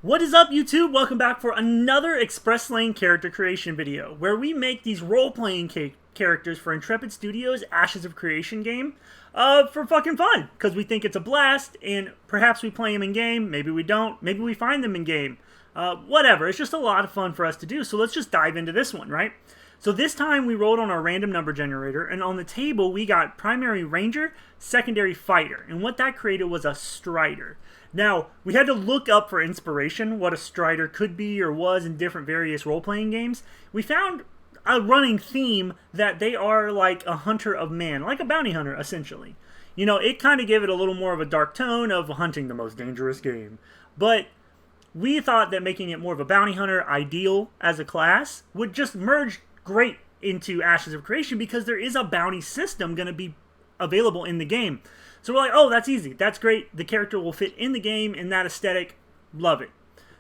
What is up, YouTube? Welcome back for another Express Lane character creation video, where we make these role-playing characters for Intrepid Studios' Ashes of Creation game for fucking fun, because we think it's a blast, and perhaps we play them in-game, maybe we don't, maybe we find them in-game. Whatever, it's just a lot of fun for us to do, so let's just dive into this one, right? So this time we rolled on our random number generator, and on the table we got primary ranger, secondary fighter, and what that created was a strider. Now, we had to look up for inspiration what a strider could be or was in different various role-playing games. We found a running theme that they are like a hunter of man, like a bounty hunter, essentially. You know, it kind of gave it a little more of a dark tone of hunting the most dangerous game. But we thought that making it more of a bounty hunter ideal as a class would just merge great into Ashes of Creation because there is a bounty system going to be available in the game. So we're like, oh, that's easy. That's great. The character will fit in the game in that aesthetic. Love it.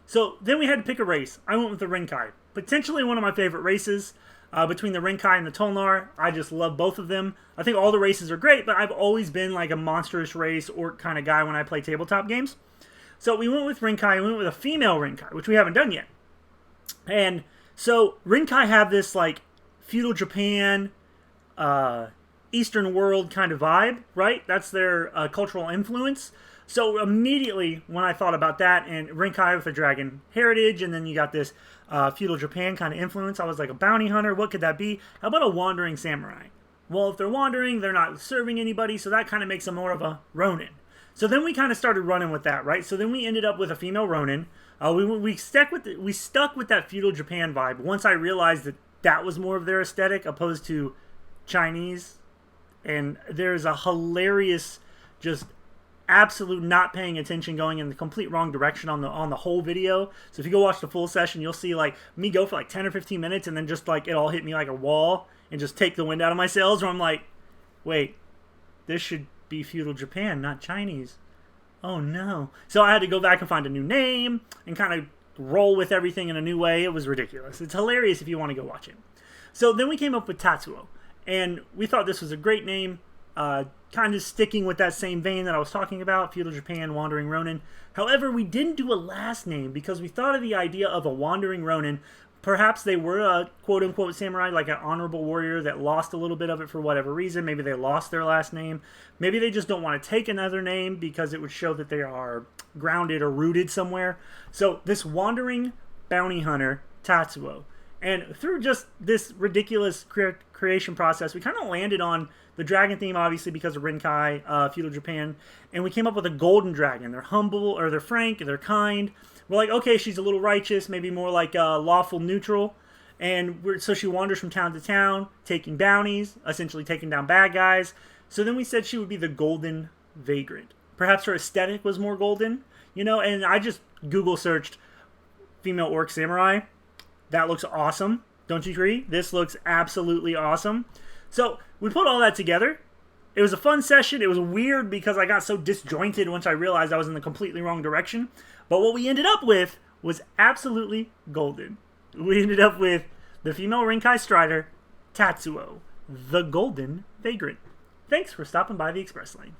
So then we had to pick a race. I went with the Ren'kai. Potentially one of my favorite races between the Ren'kai and the Tolnar. I just love both of them. I think all the races are great, but I've always been like a monstrous race orc kind of guy when I play tabletop games. So we went with Ren'kai. We went with a female Ren'kai, which we haven't done yet. And so Ren'kai have this like feudal Japan, Eastern world kind of vibe, right? That's their cultural influence. So immediately when I thought about that, and Ren'kai with a dragon heritage, and then you got this feudal Japan kind of influence, I was like, a bounty hunter, what could that be? How about a wandering samurai? Well, if they're wandering, they're not serving anybody, so that kind of makes them more of a Ronin. So then we kind of started running with that, right? So then we ended up with a female Ronin. We stuck with that feudal Japan vibe once I realized that that was more of their aesthetic opposed to Chinese. And there's a hilarious, just absolute not paying attention, going in the complete wrong direction on the whole video. So if you go watch the full session, you'll see like me go for like 10 or 15 minutes and then just like it all hit me like a wall and just take the wind out of my sails, where I'm like, wait, this should be feudal Japan, not Chinese. Oh no. So I had to go back and find a new name and kind of roll with everything in a new way. It was ridiculous. It's hilarious if you want to go watch it. So then we came up with Tatsuo. And we thought this was a great name, kind of sticking with that same vein that I was talking about, feudal Japan, wandering Ronin. However, we didn't do a last name because we thought of the idea of a wandering Ronin. Perhaps they were a quote-unquote samurai, like an honorable warrior that lost a little bit of it for whatever reason. Maybe they lost their last name. Maybe they just don't want to take another name because it would show that they are grounded or rooted somewhere. So this wandering bounty hunter, Tatsuo. And through just this ridiculous creation process, we kind of landed on the dragon theme, obviously, because of Ren'kai, feudal Japan. And we came up with a golden dragon. They're humble, or they're frank, they're kind. We're like, okay, she's a little righteous, maybe more like lawful neutral. And so she wanders from town to town, taking bounties, essentially taking down bad guys. So then we said she would be the golden vagrant. Perhaps her aesthetic was more golden, you know? And I just Google searched female orc samurai. That looks awesome. Don't you agree? This looks absolutely awesome. So we put all that together. It was a fun session. It was weird because I got so disjointed once I realized I was in the completely wrong direction. But what we ended up with was absolutely golden. We ended up with the female Ren'kai Strider, Tatsuo, the golden vagrant. Thanks for stopping by the Express Lane.